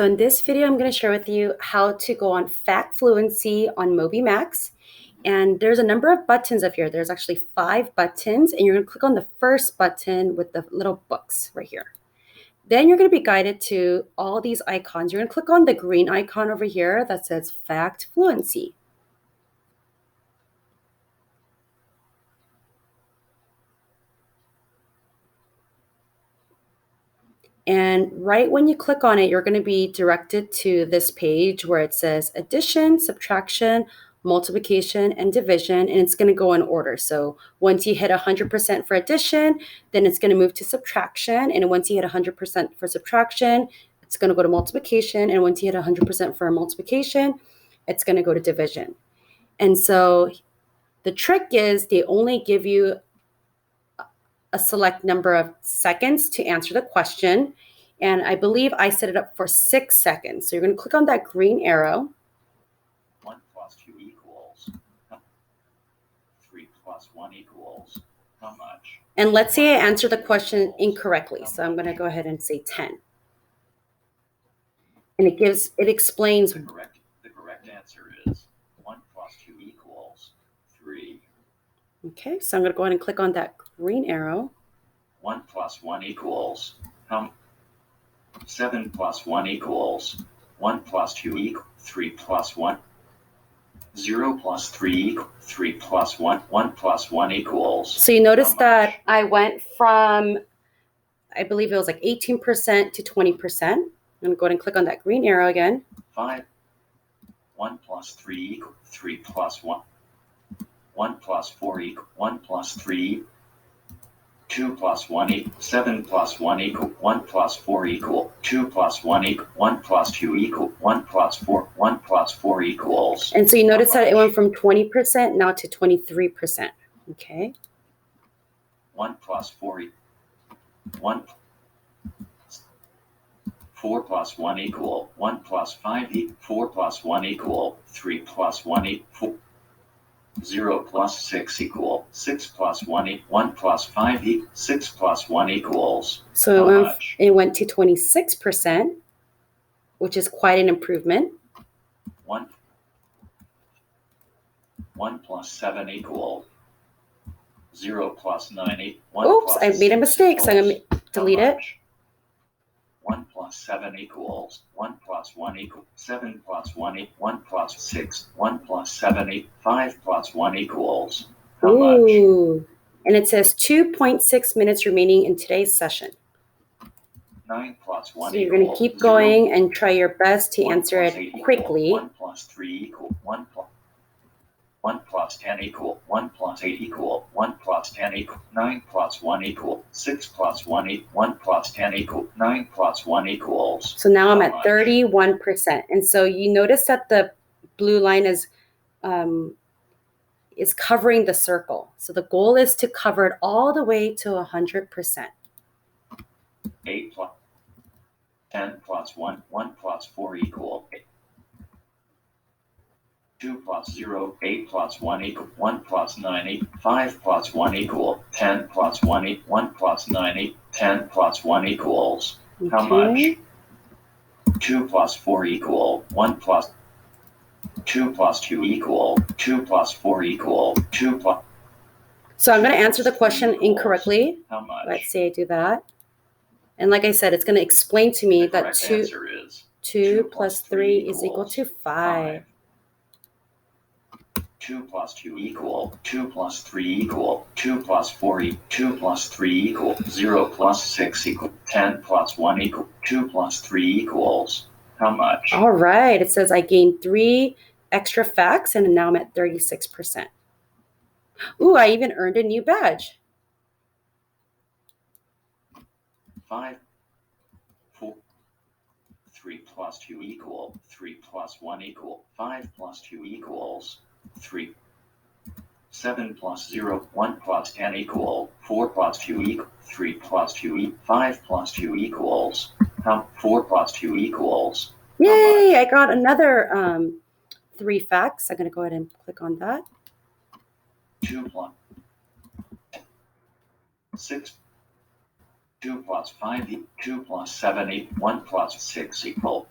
So in this video, I'm going to share with you how to go on Fact Fluency on Moby Max. And there's a number of buttons up here. There's actually 5 buttons, and you're going to click on the first button with the little books right here. Then you're going to be guided to all these icons. You're going to click on the green icon over here that says Fact Fluency. And right when you click on it, you're going to be directed to this page where it says addition, subtraction, multiplication, and division, and it's going to go in order. So once you hit 100% for addition, then it's going to move to subtraction. And once you hit 100% for subtraction, it's going to go to multiplication. And once you hit 100% for multiplication, it's going to go to division. And so the trick is they only give you a select number of seconds to answer the question. And I believe I set it up for 6 seconds. So you're going to click on that green arrow. 1 plus 2 equals 3 plus 1 equals how much? And let's say I answer the question incorrectly. So I'm going to go ahead and say 10. And it explains. The correct answer is 1 plus 2 equals 3. Okay, so I'm going to go ahead and click on that green arrow. 1 plus 1 equals 7 plus 1 equals 1 plus 2 equals 3 plus 1. 0 plus 3 3 plus 1 1 plus 1 equals. So you notice that I went from, I believe it was like 18% to 20%. I'm going to go ahead and click on that green arrow again. 5. 1 plus 3 equals 3 plus 1. 1 plus 4 equals 1 plus 3. 2 plus 1 equal 7 plus 1 equal 1 plus 4 equal 2 plus 1 equal 1 plus 2 equal 1 plus 4 1 plus 4 equals. And so you notice that it went from 20% now to 23%. Okay. 1 plus 4 1 4 plus 1 equal 1 plus 5 equal 4 plus 1 equal 3 plus 1 equal 0 plus 6 equal 6 plus 1 equal 1 plus 5 equal 6 plus 1 equals. So it went to 26%, which is quite an improvement. 1 plus 7 equal 0 plus 9 equal 1. Oops, I made a mistake, so I'm going to delete it. 1 plus 7 equals 1 plus 1 equals 7 plus 1 equals 1 plus 6 1 plus 7 equals 5 plus 1 equals how much? And it says 2.6 minutes remaining in today's session. 9 plus 1 so you're going to keep going and try your best to answer it quickly. 1 plus 3 equal 1 plus 10 equal 1 plus 8 equal 1 plus 10 equal 9 plus 1 equal 6 plus 1 equal 1 plus 10 equal 9 plus 1 equals. So now I'm at 31%. And so you notice that the blue line is covering the circle. So the goal is to cover it all the way to 100%. 8 plus 10 plus 1 1 plus 4 equal 8. 2 plus 0, 8 plus 1 equal 1 plus 9 equal 5 plus 1 equal 10 plus 1 equal 1 plus 9 equal 10 plus 1 equals how much? 2 plus 4 equal 1 plus 2 plus 2 equal 2 plus 4 equal 2 plus. So I'm going to answer the question incorrectly. How much? Let's say I do that. And like I said, it's going to explain to me that 2 plus 3 is equal to 5. 2 plus 2 equal 2 plus 3 equal 2 plus 4 equal 2 plus 3 equal 0 plus 6 equal 10 plus 1 equal 2 plus 3 equals how much? All right. It says I gained 3 extra facts and now I'm at 36%. Ooh, I even earned a new badge. 5 4 3 plus 2 equal 3 plus 1 equal 5 plus 2 equals 3 7 plus 0 1 plus 10 equal 4 plus 2 equal 3 plus 2 equal 5 plus 2 equals 4 plus 2 equals. Yay! I got another 3 facts. I'm going to go ahead and click on that. 2 plus 6 2 plus 5 2 plus 7 1 plus 6 equal